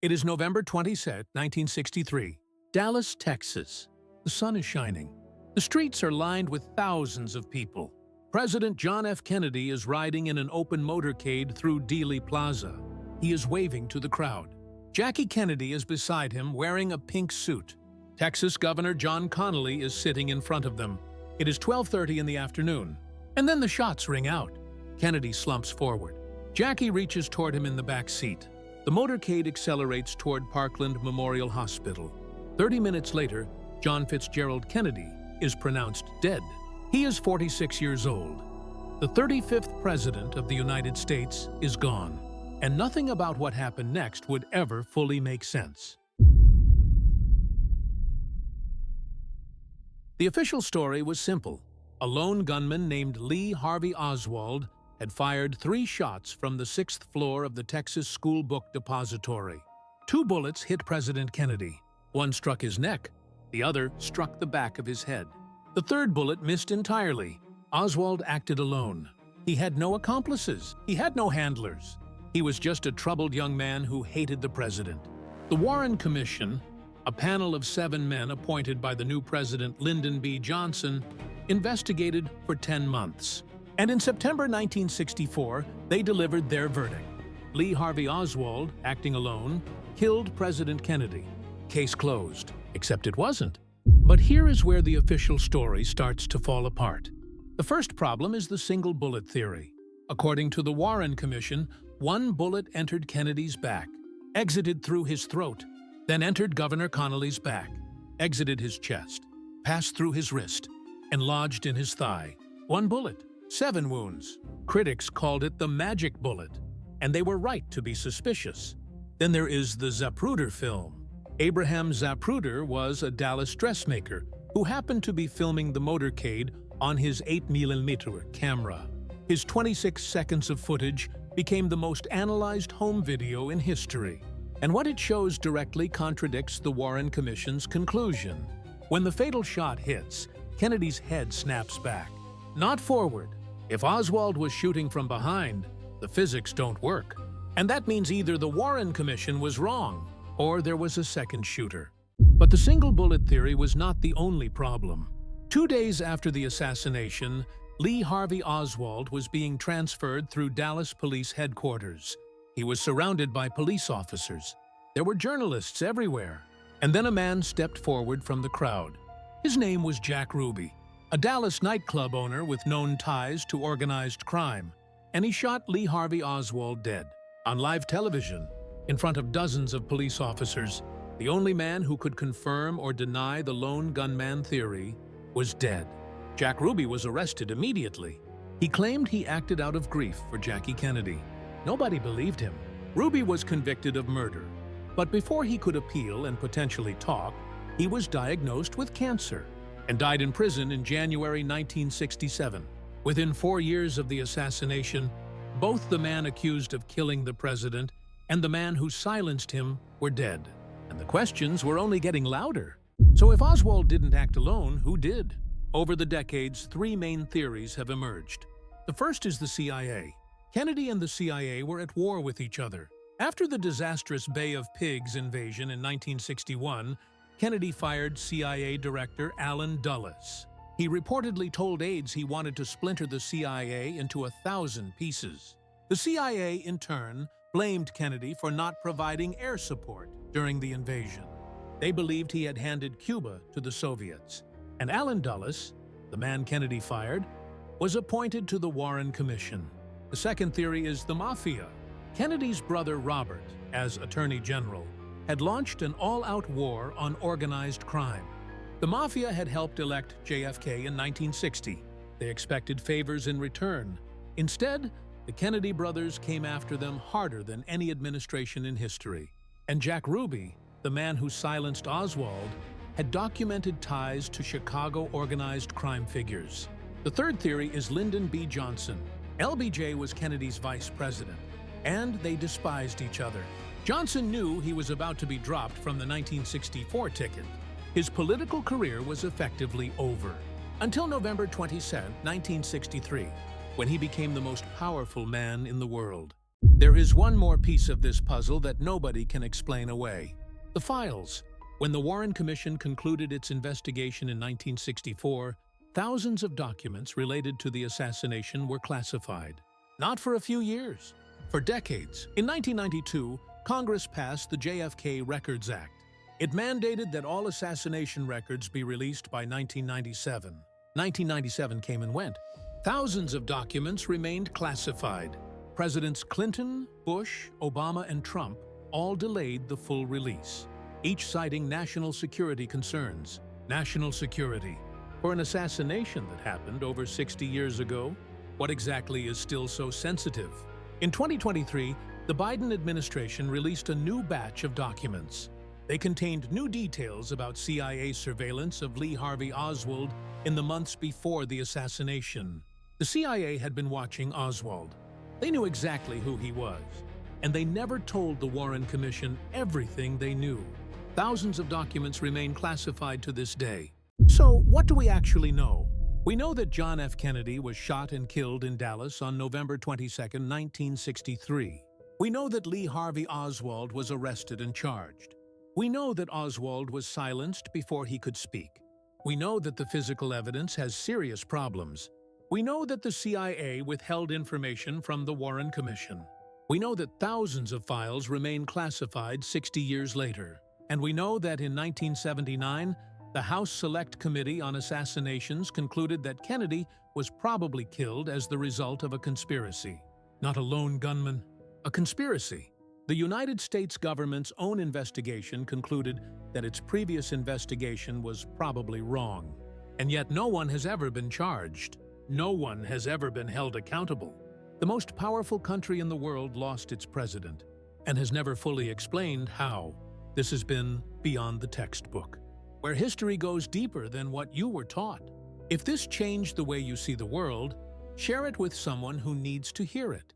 It is November 22, 1963, Dallas, Texas. The sun is shining. The streets are lined with thousands of people. President John F. Kennedy is riding in an open motorcade through Dealey Plaza. He is waving to the crowd. Jackie Kennedy is beside him wearing a pink suit. Texas Governor John Connally is sitting in front of them. It is 12:30 in the afternoon. And then the shots ring out. Kennedy slumps forward. Jackie reaches toward him in the back seat. The motorcade accelerates toward Parkland Memorial Hospital. 30 minutes later, John Fitzgerald Kennedy is pronounced dead. He is 46 years old. The 35th President of the United States is gone, and nothing about what happened next would ever fully make sense. The official story was simple. A lone gunman named Lee Harvey Oswald had fired 3 shots from the 6th floor of the Texas School Book Depository. 2 bullets hit President Kennedy. One struck his neck, the other struck the back of his head. The 3rd bullet missed entirely. Oswald acted alone. He had no accomplices. He had no handlers. He was just a troubled young man who hated the president. The Warren Commission, a panel of 7 men appointed by the new president Lyndon B. Johnson, investigated for 10 months. And in September 1964, they delivered their verdict. Lee Harvey Oswald, acting alone, killed President Kennedy. Case closed, except it wasn't. But here is where the official story starts to fall apart. The first problem is the single bullet theory. According to the Warren Commission, 1 bullet entered Kennedy's back, exited through his throat, then entered Governor Connally's back, exited his chest, passed through his wrist, and lodged in his thigh. 1 bullet, 7 wounds. Critics called it the magic bullet, and they were right to be suspicious. Then there is the Zapruder film. Abraham Zapruder was a Dallas dressmaker who happened to be filming the motorcade on his 8mm camera. His 26 seconds of footage became the most analyzed home video in history. And what it shows directly contradicts the Warren Commission's conclusion. When the fatal shot hits, Kennedy's head snaps back, not forward. If Oswald was shooting from behind, the physics don't work. And that means either the Warren Commission was wrong, or there was a second shooter. But the single bullet theory was not the only problem. 2 days after the assassination, Lee Harvey Oswald was being transferred through Dallas Police Headquarters. He was surrounded by police officers. There were journalists everywhere. And then a man stepped forward from the crowd. His name was Jack Ruby, a Dallas nightclub owner with known ties to organized crime. And he shot Lee Harvey Oswald dead. On live television, in front of dozens of police officers, the only man who could confirm or deny the lone gunman theory was dead. Jack Ruby was arrested immediately. He claimed he acted out of grief for Jackie Kennedy. Nobody believed him. Ruby was convicted of murder. But before he could appeal and potentially talk, he was diagnosed with cancer and died in prison in January 1967. Within 4 years of the assassination, both the man accused of killing the president and the man who silenced him were dead. And the questions were only getting louder. So if Oswald didn't act alone, who did? Over the decades, 3 main theories have emerged. The first is the CIA. Kennedy and the CIA were at war with each other. After the disastrous Bay of Pigs invasion in 1961, Kennedy fired CIA Director Allen Dulles. He reportedly told aides he wanted to splinter the CIA into 1,000 pieces. The CIA, in turn, blamed Kennedy for not providing air support during the invasion. They believed he had handed Cuba to the Soviets. And Allen Dulles, the man Kennedy fired, was appointed to the Warren Commission. The second theory is the Mafia. Kennedy's brother Robert, as Attorney General, had launched an all-out war on organized crime. The Mafia had helped elect JFK in 1960. They expected favors in return. Instead, the Kennedy brothers came after them harder than any administration in history. And Jack Ruby, the man who silenced Oswald, had documented ties to Chicago organized crime figures. The third theory is Lyndon B. Johnson. LBJ was Kennedy's vice president, and they despised each other. Johnson knew he was about to be dropped from the 1964 ticket. His political career was effectively over, until November 22, 1963, when he became the most powerful man in the world. There is one more piece of this puzzle that nobody can explain away. The files. When the Warren Commission concluded its investigation in 1964, thousands of documents related to the assassination were classified. Not for a few years, for decades. In 1992, Congress passed the JFK Records Act. It mandated that all assassination records be released by 1997. 1997 came and went. Thousands of documents remained classified. Presidents Clinton, Bush, Obama, and Trump all delayed the full release, each citing national security concerns. National security. For an assassination that happened over 60 years ago, what exactly is still so sensitive? In 2023, the Biden administration released a new batch of documents. They contained new details about CIA surveillance of Lee Harvey Oswald in the months before the assassination. The CIA had been watching Oswald. They knew exactly who he was, and they never told the Warren Commission everything they knew. Thousands of documents remain classified to this day. So, what do we actually know? We know that John F. Kennedy was shot and killed in Dallas on November 22, 1963. We know that Lee Harvey Oswald was arrested and charged. We know that Oswald was silenced before he could speak. We know that the physical evidence has serious problems. We know that the CIA withheld information from the Warren Commission. We know that thousands of files remain classified 60 years later. And we know that in 1979, the House Select Committee on Assassinations concluded that Kennedy was probably killed as the result of a conspiracy. Not a lone gunman, a conspiracy. The United States government's own investigation concluded that its previous investigation was probably wrong. And yet no one has ever been charged. No one has ever been held accountable. The most powerful country in the world lost its president and has never fully explained how. This has been Beyond the Textbook, where history goes deeper than what you were taught. If this changed the way you see the world, share it with someone who needs to hear it.